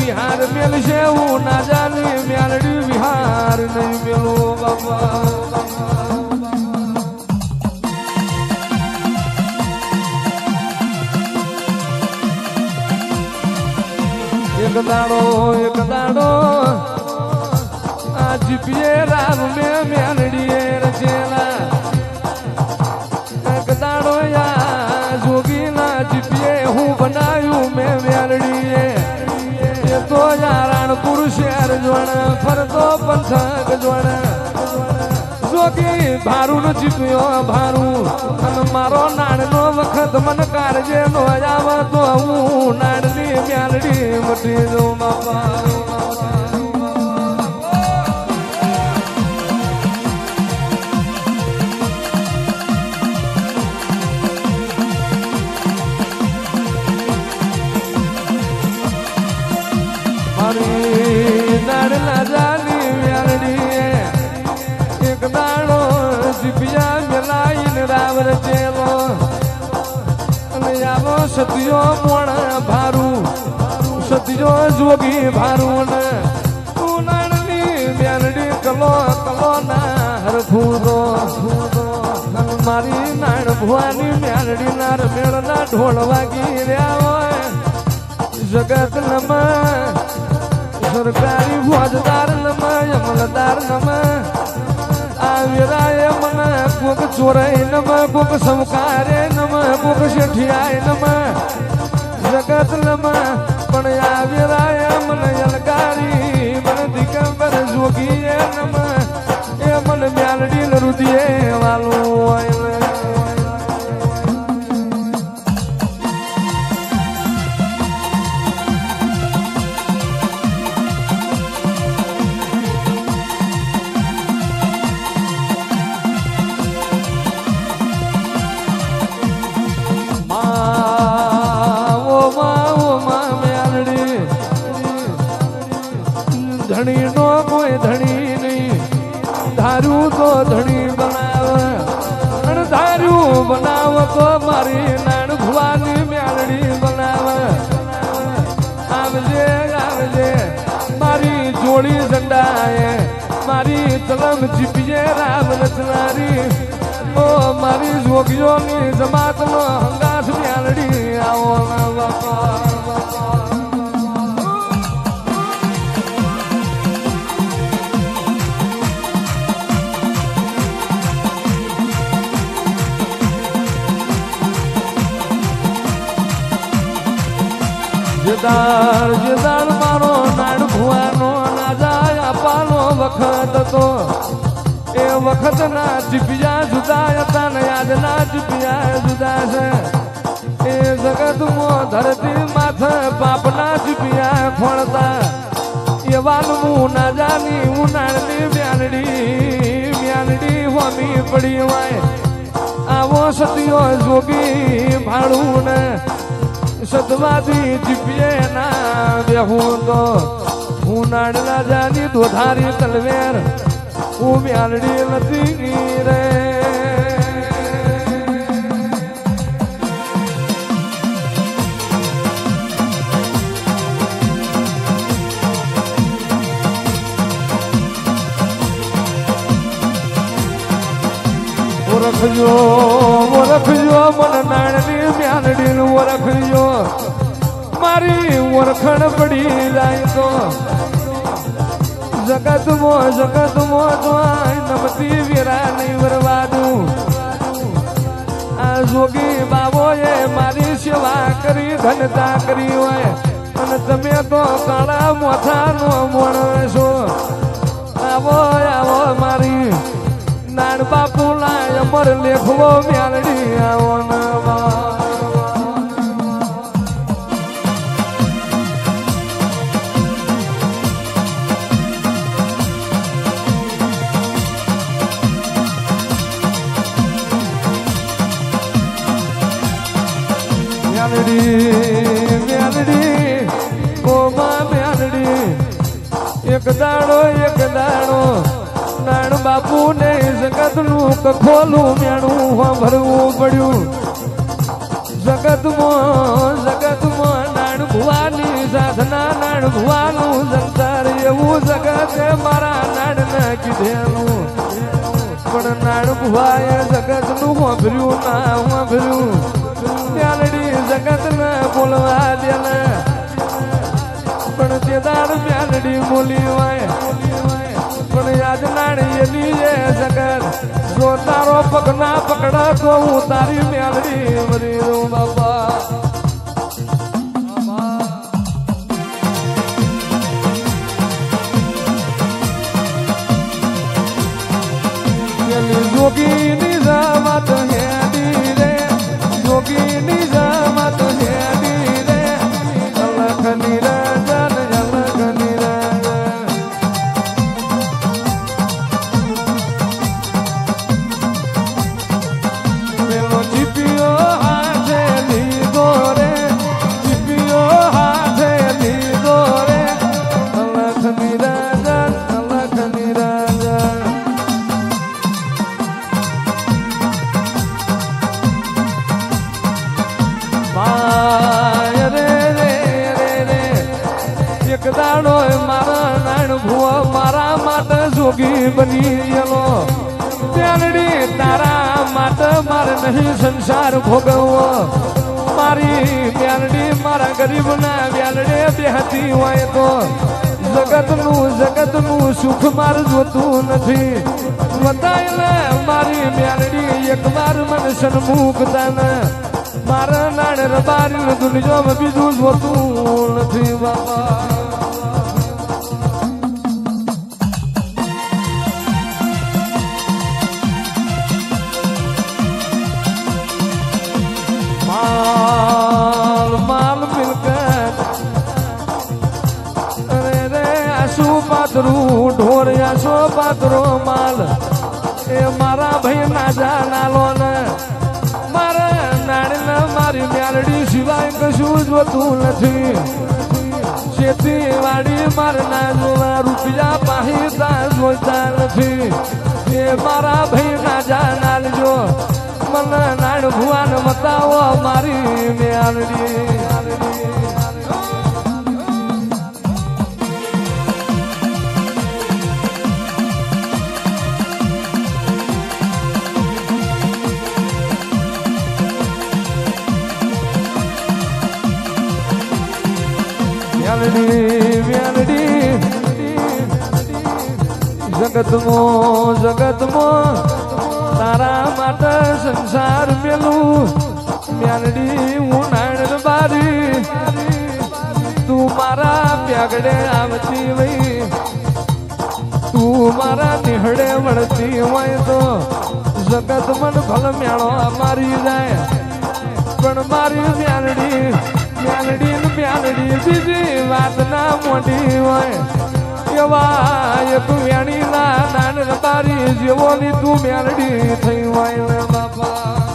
વિહાર મેલ છે હું ના જાની મ્યાલડી વિહાર નહીં મેલો બાપા એક દાડો આ જીપીએ રામ મેં મ્યાલડીએ રચેલા એક દાડો યા જોગીના જીપીએ હું બનાવ્યું મેં મ્યાલડીએ એ તો યારાણપુર શહેર જોણ ફરતો પંથક જોણ જોગી ભારું નો જીપ્યો ભારું અને મારો નાણનો વખત મન કારજે નો આવે તો હું નાણની મ્યાલડી મટી દઉં બાપા નાડલા જાની મ્યાલડીએ એક દાડો જીપિયા મેલાઈને રાવ રચેલો અને આવો સતિયો મોણ ભારું સતિયો જોગી ભારું ને તું નાડની મ્યાલડી કલો ના હરખું મારી નાડ ભુવાની મ્યાલડી ના રમેળના ઢોળ વાગી રહ્યા હોય જગત નમઃ સરકારી ફોજદાર નમ અમલદાર નમ આવીરાય મન કોક ચોરાય નમ કોક સમકારે નમ કોક શેઠિયાય નમ જગત નમ પણ આવીરાય મન અલકારી મન દિગંબર જોગીએ નમ એ મન મ્યાલડી રુદિએ વાલું હોય ધણી નો કોઈ ધણી નહીં ધાર્યું તો ધણી બનાવે અને ધાર્યું બનાવ તો મારી નાણ ભુવાની મ્યાલડી બનાવે આવજે આવજે મારી જોડી ઝંડાએ મારી તલમ જીપીએ રામ રચનારી ઓ મારી જોગીઓની જમાતનો હંગાથ મ્યાલડી આવો ના બાપા જદાર મારો નાડ ભુવાનો ના જાય અપાનો વખત તો એ વખત ના જીપિયા જુદા હતા ને યાદ ના જીપિયા જુદા છે એ જગત માં ધરતી માથે પાપના જીપિયા ખોળતા એવા હું ના જાની હું નાડની મ્યાલડી હોમી પડી હોય આવો સતિયો જોગી ભાડું ને સદવાદી જીપીએ ના બેહું તો હું નાડલા જાની દોધારી તલવેર હું મ્યાલડી નથી રે ઓળખજો મન નાણની મ્યાલડી ઓળખજો મારી ઓળખણ પડી જાય તો જગતમાં તો નમતી વીરા નહીં વરવાદું આ જોગી બાબોએ મારી સેવા કરી ધનતા કરી હોય અને તમે તો કાળા મોથાનો મોણસો આવો આવો મારી નાણ બાપુ લાય અમર લેખવો મ્યાલડી આવો મ્યાલડી ઓ માં મ્યાલડી એક દાડો નાણ બાપુ ને જગત નું કખોલું મેણું ભરવું પડ્યું જગતમાં નાણ ભુવાની સાધના નાણ નાણ ભુવાનું સંસાર એવું જગતે મારા નાડને કીધેલું પણ નાણ ભુવાએ જગતનું વાંભર્યું ના વાંભર્યું મ્યાલડી જગતને બોલવા દેને પણ તે દાડ મ્યાલડી બોલી વાય પણ યાદ નાણી એની એ જગત જો તારો પગ ના પકડા તો હું તારી મ્યાલડી મરી દઉં બાપા જોગીની જમાત હેડી રે જોગીની જમાત હેડી રે અલખ નિરંજન અલખ નિરંજન પેલો ચીપિયો હાથે લીધો રે ચીપિયો હાથે લીધો રે અલખ નિરંજન અલખ નિરંજન એક દાડો મારા નાણ ભુવો મારા માટે જોગી બની ગયેલો ત્યાંડી તારા માટે મારે નહીં સંસાર ભોગવવો મારી ત્યાંડી મારા ગરીબના વ્યાલડે બેહતી હોય તો જગતનું સુખ મારે જોતું નથી બતાયેલે મારી મ્યાલડી એક વાર મને સન્મુખ તાને મારા નાણ રબારી દુનિયામાં બીજું જોતું નથી બાબા માલ માલ મિલકત અરે રે આસુ પાતરું ઢોર આસો પાતરો માલ એ મારા ભાઈ ના જાનાલો ને મારા નાણને મારી મ્યાલડી સિવાય કશું જોતું નથી ખેતી વાડી મારે ના જોવા રૂપિયા પાહીતા જોતા નથી એ મારા ભાઈ ના જાનાલ જો મને નાણ ભુવાન બતાવો મારી મ્યાલડી જગતમાં તારા માટે સંસાર મેલું મ્યાલડી હું નાણ બારી તું મારા પ્યાગડે આવતી વઈ તું મારા નિહળે વળતી હોય તો જગત મન ભલ મેળો મારી જાય પણ મારી મ્યાલડી બીજી વાત ના મોટી હોય એવા એક વેણી ના નાન રબારી જેવો ની તું મ્યાલડી થઈ હોય બાપા